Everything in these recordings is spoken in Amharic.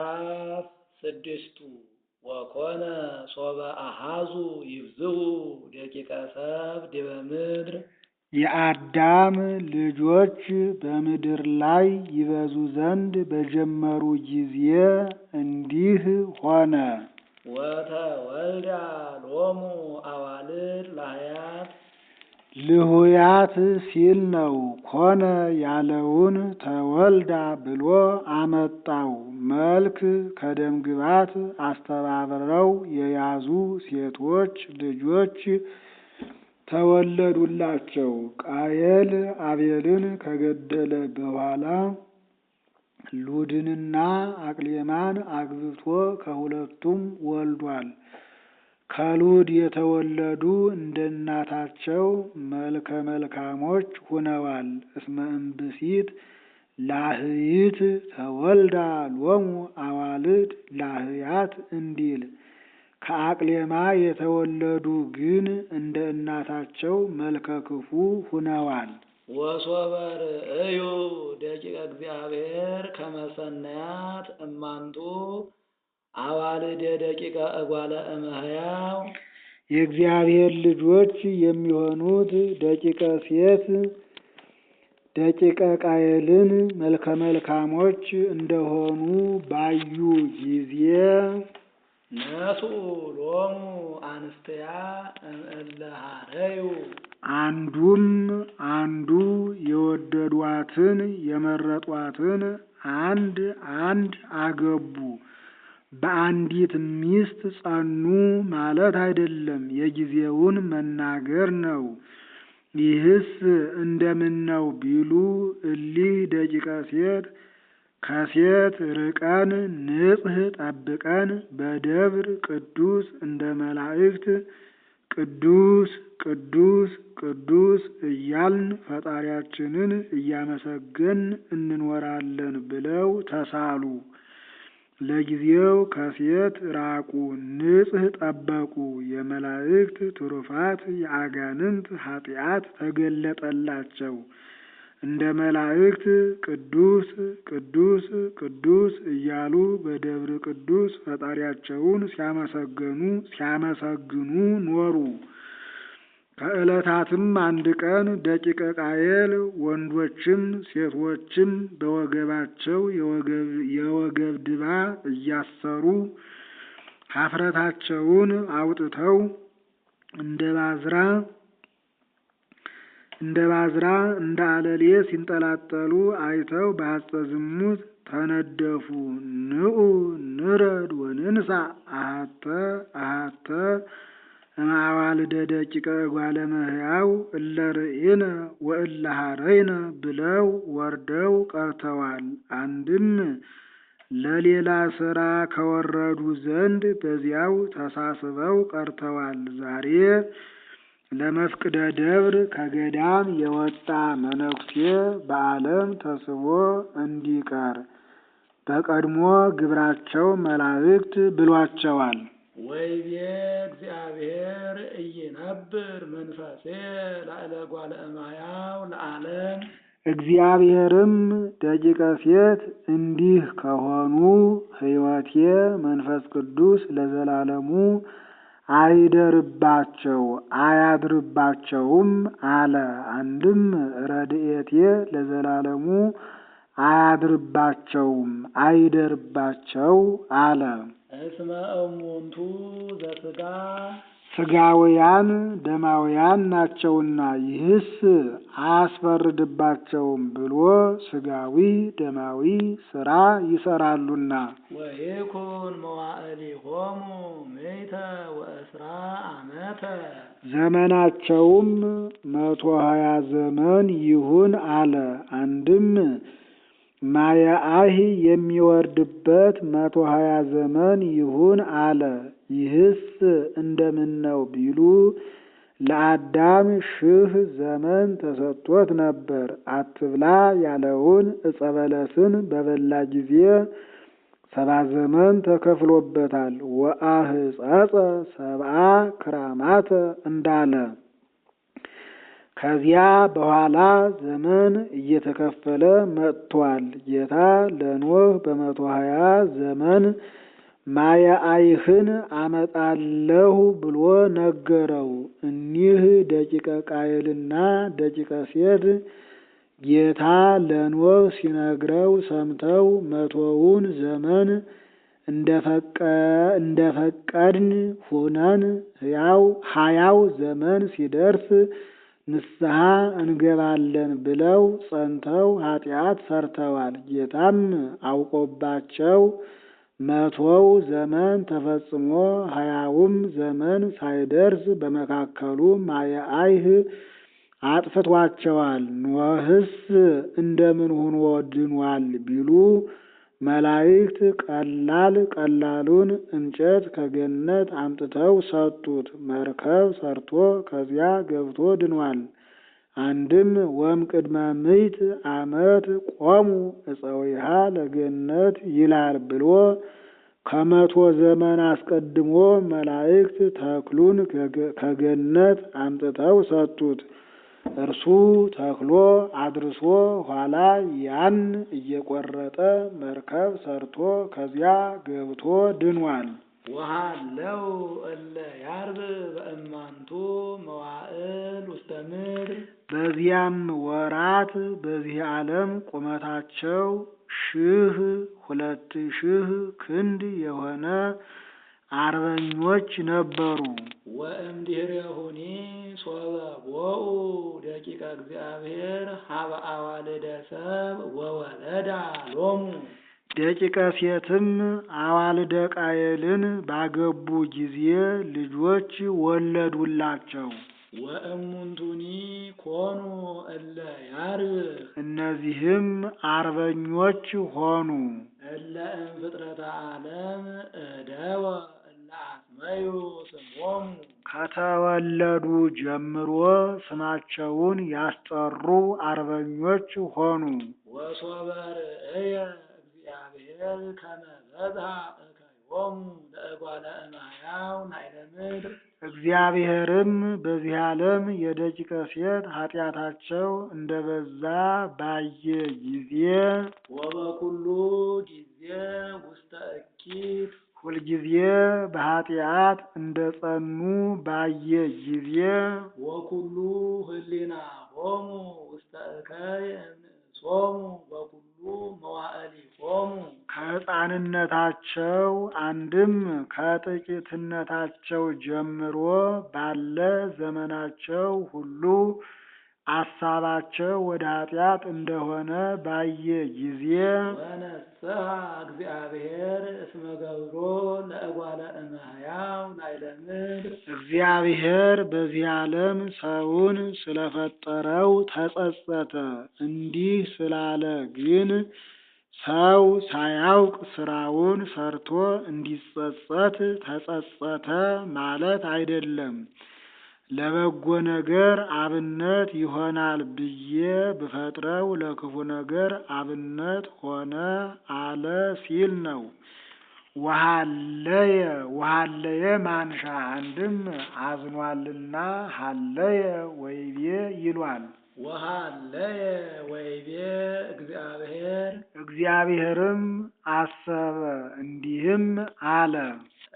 ምዕራፍ 6 ወኮነ ሶበ አሃዙ ይብዝሑ ደቂቀ ሰብእ ዲበ ምድር። የአዳም ልጆች በምድር ላይ ይበዙ ዘንድ በጀመሩ ጊዜ እንዲህ ሆነ። ወተወልዳ ሎሙ አዋልድ ላህያት። ልሁያት ሲል ነው። ኮነ ያለውን ተወልዳ ብሎ አመጣው። መልክ ከደምግባት አስተባብረው የያዙ ሴቶች ልጆች ተወለዱላቸው። ቃየል አቤልን ከገደለ በኋላ ሉድንና አቅሌማን አግብቶ ከሁለቱም ወልዷል። ከሉድ የተወለዱ እንደ እናታቸው መልከ መልካሞች ሁነዋል። እስመ እምብእሲት ላህይት ተወልዳ ሎሙ አዋልድ ላህያት እንዲል። ከአቅሌማ የተወለዱ ግን እንደ እናታቸው መልከ ክፉ ሁነዋል። ወሶበ ርእዩ ደቂቀ እግዚአብሔር ከመ ሰናያት እማንቱ አዋልደ ደቂቀ እጓለ እመሕያው። የእግዚአብሔር ልጆች የሚሆኑት ደቂቀ ሴት ደቂቀ ቃየልን መልከ መልካሞች እንደሆኑ ባዩ ጊዜ ነስኡ ሎሙ አንስትያ እምእለ ሀረዩ። አንዱም አንዱ የወደዷትን የመረጧትን አንድ አንድ አገቡ። በአንዲት ሚስት ጸኑ ማለት አይደለም፣ የጊዜውን መናገር ነው። ይህስ እንደምነው ቢሉ እሊህ ደቂቀ ሴት ከሴት ርቀን ንጽሕ ጠብቀን በደብር ቅዱስ እንደ መላእክት ቅዱስ ቅዱስ ቅዱስ እያልን ፈጣሪያችንን እያመሰገን እንኖራለን ብለው ተሳሉ። ለጊዜው ከሴት ራቁ፣ ንጽሕ ጠበቁ። የመላእክት ትሩፋት የአጋንንት ኃጢአት ተገለጠላቸው። እንደ መላእክት ቅዱስ ቅዱስ ቅዱስ እያሉ በደብረ ቅዱስ ፈጣሪያቸውን ሲያመሰግኑ ኖሩ። ከዕለታትም አንድ ቀን ደቂቀ ቃየል ወንዶችም ሴቶችም በወገባቸው የወገብ ድባ እያሰሩ ኀፍረታቸውን አውጥተው እንደ ባዝራ እንደ አለሌ ሲንጠላጠሉ አይተው በሐጸ ዝሙት ተነደፉ። ንዑ ንረድ ወንንሣ አሐተ አሐተ እምአዋልደ ደቂቀ እጓለ እመሕያው እለ ርኢነ ወእለ ሀረይነ ብለው ወርደው ቀርተዋል። አንድም ለሌላ ሥራ ከወረዱ ዘንድ በዚያው ተሳስበው ቀርተዋል። ዛሬ ለመፍቅደ ደብር ከገዳም የወጣ መነኩሴ በዓለም ተስቦ እንዲቀር በቀድሞ ግብራቸው መላእክት ብሏቸዋል። ወይቤ እግዚአብሔር ኢይነብር መንፈሴ ላዕለ እጓለ እመሕያው ለዓለም። እግዚአብሔርም ደቂቀ ሴት እንዲህ ከሆኑ ሕይወቴ መንፈስ ቅዱስ ለዘላለሙ አይደርባቸው አያድርባቸውም አለ። አንድም ረድኤቴ ለዘላለሙ አያድርባቸውም አይደርባቸው አለ። እስመ እሙንቱ ዘሥጋ ሥጋውያን ደማውያን ናቸውና ይህስ አያስፈርድባቸውም ብሎ ሥጋዊ ደማዊ ሥራ ይሠራሉና። ወይኩን መዋዕሊሆሙ ምእተ ወእስራ ዓመተ። ዘመናቸውም 120 ዘመን ይሁን አለ። አንድም ማየአህ የሚወርድበት 120 ዘመን ይሁን አለ። ይህስ እንደምነው ቢሉ ለአዳም 1000 ዘመን ተሰጥቶት ነበር። አትብላ ያለውን ዕፀ በለስን በበላ ጊዜ 70 ዘመን ተከፍሎበታል። ወአህጸጸ 70 ክራማተ እንዳለ ከዚያ በኋላ ዘመን እየተከፈለ መጥቷል። ጌታ ለኖህ በ120 ዘመን ማየ አይህን አመጣለሁ ብሎ ነገረው። እኒህ ደቂቀ ቃየልና ደቂቀ ሴት ጌታ ለኖህ ሲነግረው ሰምተው 100ውን ዘመን እንደፈቀድን ሆነን 20ው ዘመን ሲደርስ ንስሐ እንገባለን ብለው ጸንተው ኃጢአት ሰርተዋል። ጌታም አውቆባቸው 100ው ዘመን ተፈጽሞ 20ውም ዘመን ሳይደርስ በመካከሉ ማየ አይህ አጥፍቷቸዋል። ኖህስ እንደምን ሆኖ ድኗል ቢሉ መላእክት ቀላሉን እንጨት ከገነት አምጥተው ሰጡት። መርከብ ሰርቶ ከዚያ ገብቶ ድኗል። አንድም ወእምቅድመ 100 ዓመት ቆሙ እፀዊሃ ለገነት ይላል ብሎ ከ100 ዘመን አስቀድሞ መላእክት ተክሉን ከገነት አምጥተው ሰጡት። እርሱ ተክሎ አድርሶ ኋላ ያን እየቆረጠ መርከብ ሰርቶ ከዚያ ገብቶ ድኗል። ወሃለው እለ ያርብ በእማንቱ መዋዕል ውስተ ምድር በዚያም ወራት በዚህ ዓለም ቁመታቸው 1000 2000 ክንድ የሆነ አርበኞች ነበሩ። ወእምድኅሬሁኒ ሶበ ቦኡ ደቂቀ እግዚአብሔር ሀበ አዋልደ ሰብ ወወለዳ ሎሙ ደቂቀ ሴትም አዋልደ ቃየልን ባገቡ ጊዜ ልጆች ወለዱላቸው። ወእሙንቱኒ ኮኑ እለ ያርብ እነዚህም አርበኞች ሆኑ። እለ እምፍጥረተ ዓለም እደወ እለ አስመዩ ስሞሙ ከተወለዱ ጀምሮ ስማቸውን ያስጠሩ አርበኞች ሆኑ። ወሶበ ርእየ እግዚአብሔር ከመ በዝሐ እከዮሙ ለእጓለ እማሕያው ናይለ ምድር እግዚአብሔርም በዚህ ዓለም የደቂቀ ሴት ኃጢአታቸው እንደበዛ ባየ ጊዜ ወበኩሉ ጊዜ ውስተ እኪት ሁልጊዜ በኃጢአት እንደጸኑ ባየ ጊዜ ወኩሉ ህሊናሆሙ ውስተ እከይ እምእጾሙ በኩሉ መዋዕሊሆሙ ከሕፃንነታቸው አንድም ከጥቂትነታቸው ጀምሮ ባለ ዘመናቸው ሁሉ አሳባቸው ወደ ኃጢአት እንደሆነ ባየ ጊዜ ወነስሐ እግዚአብሔር እስመ ገብሮ ለእጓለ እማሕያው ናይለ ምድር እግዚአብሔር በዚህ ዓለም ሰውን ስለፈጠረው ተጸጸተ። እንዲህ ስላለ ግን ሰው ሳያውቅ ስራውን ሰርቶ እንዲጸጸት ተጸጸተ ማለት አይደለም። ለበጎ ነገር አብነት ይሆናል ብዬ ብፈጥረው ለክፉ ነገር አብነት ሆነ አለ ሲል ነው። ወሃለየ ማንሻ አንድም አዝኗልና ሃለየ ወይቤ ይሏል። ወሃለየ ወይቤ እግዚአብሔርም አሰበ እንዲህም አለ።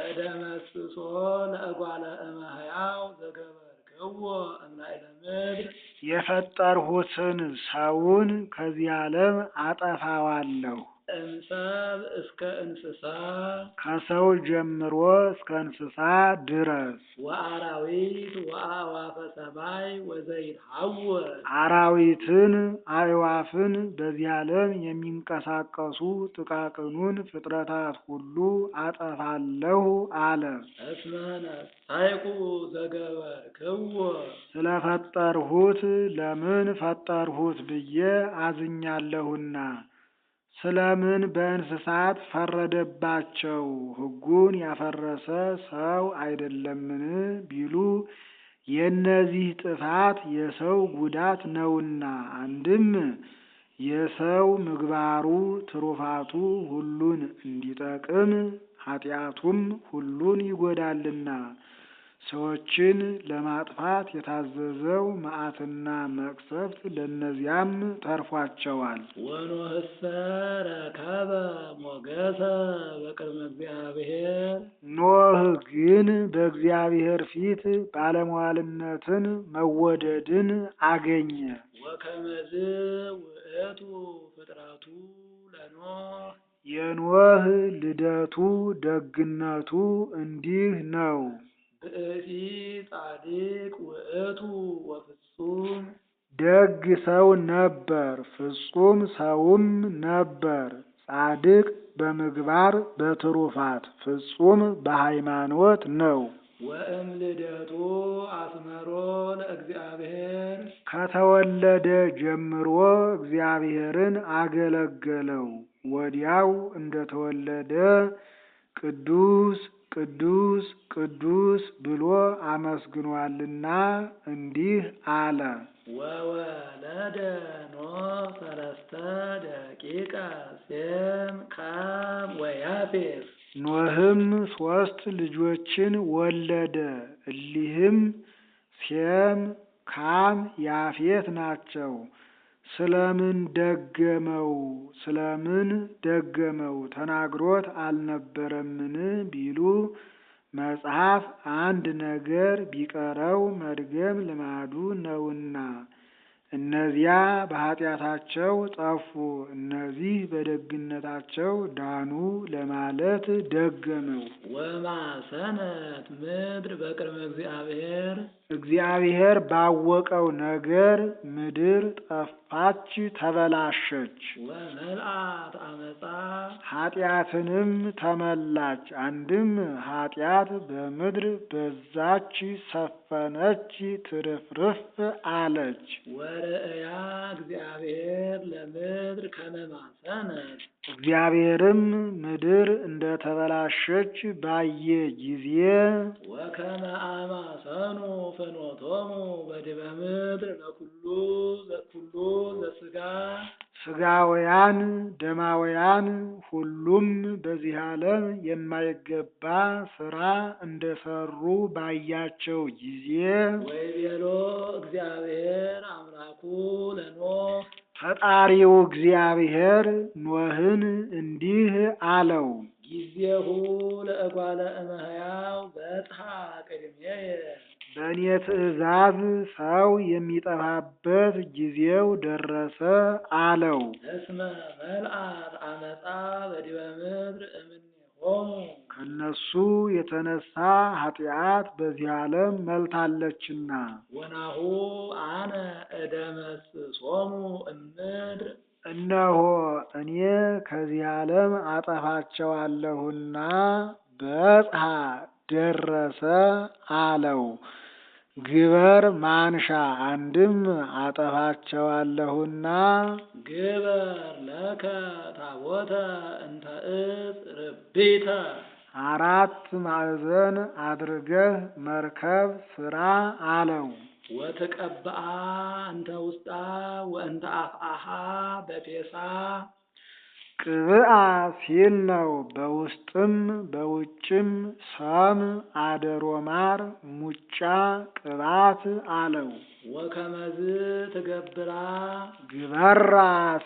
እደመስሶ ለእጓለ እማሕያው ዘገበርክዎ እምናይለ ምድር የፈጠርሁትን ሰውን ከዚህ ዓለም አጠፋዋለሁ። እምሰብ እስከ እንስሳ ከሰው ጀምሮ እስከ እንስሳ ድረስ ወአራዊት ወአዕዋፈ ሰማይ ወዘይትሐወር አራዊትን አዕዋፍን በዚህ ዓለም የሚንቀሳቀሱ ጥቃቅኑን ፍጥረታት ሁሉ አጠፋለሁ አለ። እስመ ነሣእኩ ዘገበርክዎ ስለፈጠርሁት ለምን ፈጠርሁት ብዬ አዝኛለሁና። ስለምን በእንስሳት ፈረደባቸው? ሕጉን ያፈረሰ ሰው አይደለምን ቢሉ የእነዚህ ጥፋት የሰው ጉዳት ነውና። አንድም የሰው ምግባሩ ትሩፋቱ ሁሉን እንዲጠቅም ኃጢአቱም ሁሉን ይጎዳልና። ሰዎችን ለማጥፋት የታዘዘው መዓትና መቅሰፍት ለእነዚያም ተርፏቸዋል። ወኖህሰ ረከበ ሞገሰ በቅድመ እግዚአብሔር ኖህ ግን በእግዚአብሔር ፊት ባለሟልነትን መወደድን አገኘ። ወከመዝ ውእቱ ፍጥረቱ ለኖህ የኖህ ልደቱ ደግነቱ እንዲህ ነው። ብእሲ ጻድቅ ውእቱ ወፍጹም ደግ ሰው ነበር፣ ፍጹም ሰውም ነበር። ጻድቅ በምግባር በትሩፋት ፍጹም በሃይማኖት ነው። ወእምልደቱ አስመሮ ለእግዚአብሔር ከተወለደ ጀምሮ እግዚአብሔርን አገለገለው። ወዲያው እንደተወለደ ቅዱስ ቅዱስ ቅዱስ ብሎ አመስግኗልና እንዲህ አለ። ወወለደ ኖህ ሰለስተ ደቂቀ ሴም ካም ወያፌት ኖህም 3 ልጆችን ወለደ። እሊህም ሴም ካም ያፌት ናቸው። ስለምን ደገመው ተናግሮት አልነበረምን ቢሉ መጽሐፍ አንድ ነገር ቢቀረው መድገም ልማዱ ነውና፣ እነዚያ በኃጢአታቸው ጠፉ፣ እነዚህ በደግነታቸው ዳኑ ለማለት ደገመው። ወማሰነት ምድር በቅድመ እግዚአብሔር እግዚአብሔር ባወቀው ነገር ምድር ጠፋች፣ ተበላሸች። ወመልአት አመፃ ኃጢአትንም ተመላች። አንድም ኃጢአት በምድር በዛች፣ ሰፈነች፣ ትርፍርፍ አለች። ወርእያ እግዚአብሔር ለምድር ከመ ማሰነት እግዚአብሔርም ምድር እንደተበላሸች ባየ ጊዜ ወከመ አማሰኑ ፍኖቶሙ በዲበ ምድር ለኩሉ ዘሥጋ ሥጋውያን ደማውያን ሁሉም በዚህ ዓለም የማይገባ ሥራ እንደሰሩ ባያቸው ጊዜ ወይቤሎ እግዚአብሔር አምላኩ ለኖህ ፈጣሪው እግዚአብሔር ኖህን እንዲህ አለው። ጊዜሁ ለእጓለ እመሕያው በጽሐ ቅድሜየ በእኔ ትእዛዝ ሰው የሚጠፋበት ጊዜው ደረሰ አለው። እስመ መልአት አመፃ በዲበ ምድር እምኔሆሙ ከነሱ የተነሳ ኃጢአት በዚህ ዓለም መልታለችና። ወናሁ አነ እደመስሶሙ እምድር እነሆ እኔ ከዚህ ዓለም አጠፋቸዋለሁና በጽሐ ደረሰ አለው። ግበር ማንሻ አንድም አጠፋቸዋለሁና ግበር ለከ ታቦተ እንተ ዕፅ ርቢተ 4 ማዕዘን አድርገህ መርከብ ስራ አለው። ወትቀብአ እንተ ውስጣ ወእንተ አፍአሃ በፔሳ ቅብአ ሲል ነው። በውስጥም በውጭም ሰም አደሮ ማር ሙጫ ቅባት አለው። ወከመዝ ትገብራ ግበራ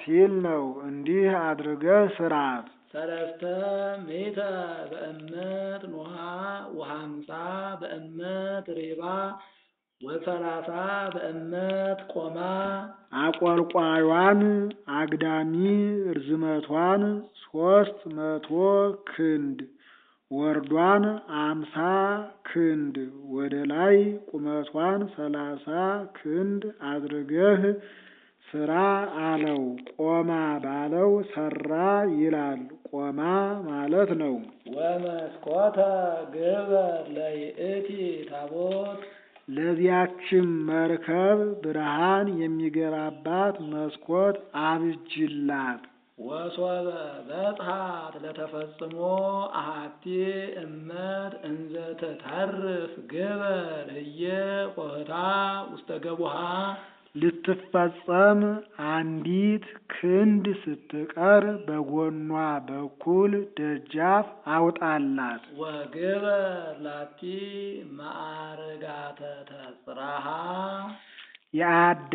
ሲል ነው። እንዲህ አድርገህ ስራት። 300 በእመት ኖሃ ወ50 በእመት ሬባ ወ30 በእመት ቆማ አቆልቋዩን አግዳሚ ርዝመቷን 300 ክንድ ወርዷን 50 ክንድ ወደ ላይ ቁመቷን 30 ክንድ አድርገህ ስራ አለው። ቆማ ባለው ሰራ ይላል። ቆማ ማለት ነው። ወመስኮተ ግበር ለይእቲ ታቦት ለዚያችም መርከብ ብርሃን የሚገባባት መስኮት አብጅላት። ወሶበ በጽሐት ለተፈጽሞ አሐቲ እመት እንዘ ትተርፍ ግበር ህየ ቆህታ ውስተ ገቡሃ ልትፈጸም አንዲት ክንድ ስትቀር በጎኗ በኩል ደጃፍ አውጣላት። ወግበር ላቲ ማዕርጋተ ተጽራሃ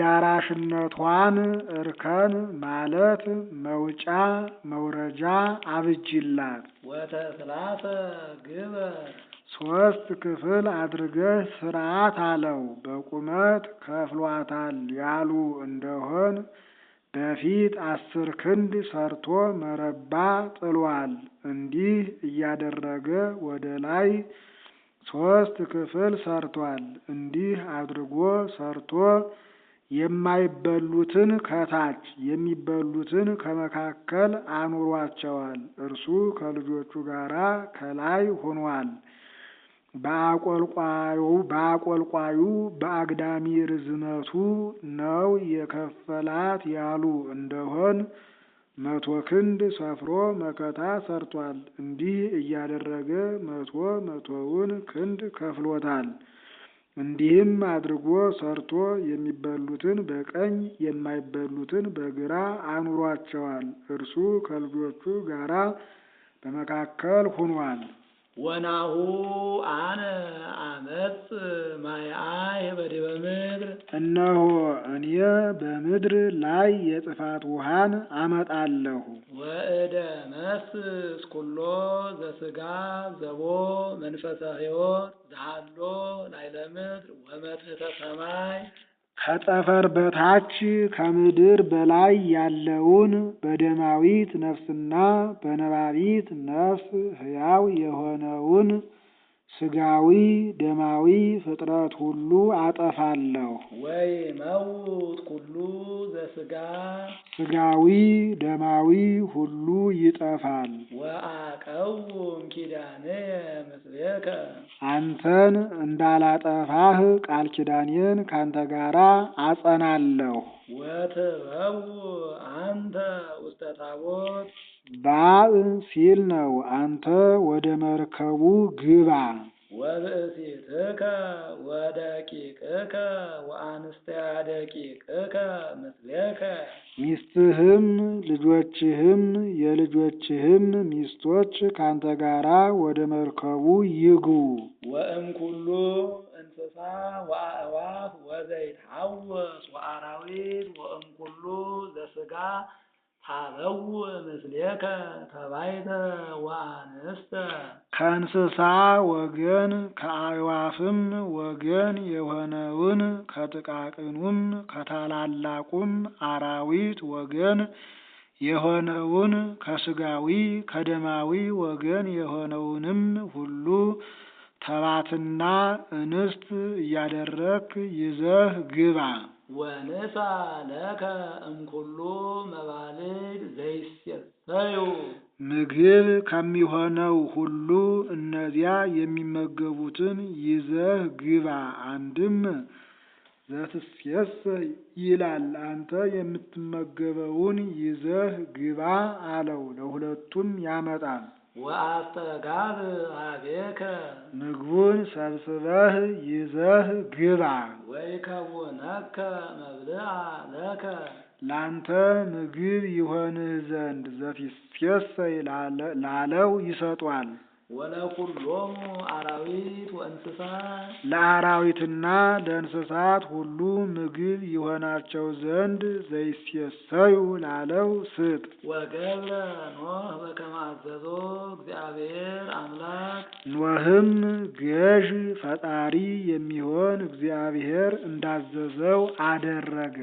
የአዳራሽነቷን እርከን ማለት መውጫ መውረጃ አብጅላት። ወተስላተ ግበር 3 ክፍል አድርገህ ስርዓት አለው። በቁመት ከፍሏታል ያሉ እንደሆን በፊት 10 ክንድ ሰርቶ መረባ ጥሏል። እንዲህ እያደረገ ወደ ላይ 3 ክፍል ሰርቷል። እንዲህ አድርጎ ሰርቶ የማይበሉትን ከታች የሚበሉትን ከመካከል አኑሯቸዋል። እርሱ ከልጆቹ ጋር ከላይ ሆኗል። በአቆልቋዩ በአግዳሚ ርዝመቱ ነው የከፈላት ያሉ እንደሆን 100 ክንድ ሰፍሮ መከታ ሰርቷል። እንዲህ እያደረገ 100ውን ክንድ ከፍሎታል። እንዲህም አድርጎ ሰርቶ የሚበሉትን በቀኝ የማይበሉትን በግራ አኑሯቸዋል። እርሱ ከልጆቹ ጋር በመካከል ሆኗል። ወናሁ አነ አመጽ ማይአይ በዲበ ምድር እነሆ እኔ በምድር ላይ የጥፋት ውሃን አመጣለሁ። ወእደ መስስ ኩሎ ዘስጋ ዘቦ መንፈሰ ሕይወት ዘሃሎ ላዕለ ምድር ወመትሕተ ሰማይ ከጠፈር በታች ከምድር በላይ ያለውን በደማዊት ነፍስና በነባቢት ነፍስ ሕያው የሆነውን ስጋዊ ደማዊ ፍጥረት ሁሉ አጠፋለሁ። ወይመውት ኩሉ ዘስጋ ስጋዊ ደማዊ ሁሉ ይጠፋል። ወአቀውም ኪዳንየ ምስሌከ አንተን እንዳላጠፋህ ቃል ኪዳኔን ካንተ ጋራ አጸናለሁ። ወትበው አንተ ውስተ ታቦት ባእ ሲል ነው። አንተ ወደ መርከቡ ግባ። ወብእሲትከ ወደቂቅከ ወአንስቲያ ደቂቅከ ምስሌከ ሚስትህም ልጆችህም የልጆችህም ሚስቶች ካንተ ጋራ ወደ መርከቡ ይግቡ። ወእምኩሉ እንስሳ ወአእዋፍ ወዘይትሐወስ ወአራዊት ወእምኩሉ ዘስጋ ታበው ምስሌከ ተባይተ ወአንስተ ከእንስሳ ወገን ከአዕዋፍም ወገን የሆነውን ከጥቃቅኑም ከታላላቁም አራዊት ወገን የሆነውን ከስጋዊ ከደማዊ ወገን የሆነውንም ሁሉ ተባትና እንስት እያደረክ ይዘህ ግባ። ወንሳ ለከ እምኩሉ መባልድ ዘይሴሰዩ ምግብ ከሚሆነው ሁሉ እነዚያ የሚመገቡትን ይዘህ ግባ። አንድም ዘትሴሰይ ይላል። አንተ የምትመገበውን ይዘህ ግባ አለው። ለሁለቱም ያመጣል። ወአስተጋብ ኀቤከ ምግቡን ሰብስበህ ይዘህ ግባ። ወይከውነከ መብልዓ ለከ ላንተ ምግብ ይሆንህ ዘንድ ዘትሴሰይ ላለው ይሰጧል። ወለኩሎሙ አራዊት ወእንስሳ ለአራዊትና ለእንስሳት ሁሉ ምግብ ይሆናቸው ዘንድ ዘይሴሰዩ ላለው ስጥ። ወገብረ ኖህ በከመ አዘዞ እግዚአብሔር አምላክ ኖህም ገዥ ፈጣሪ የሚሆን እግዚአብሔር እንዳዘዘው አደረገ።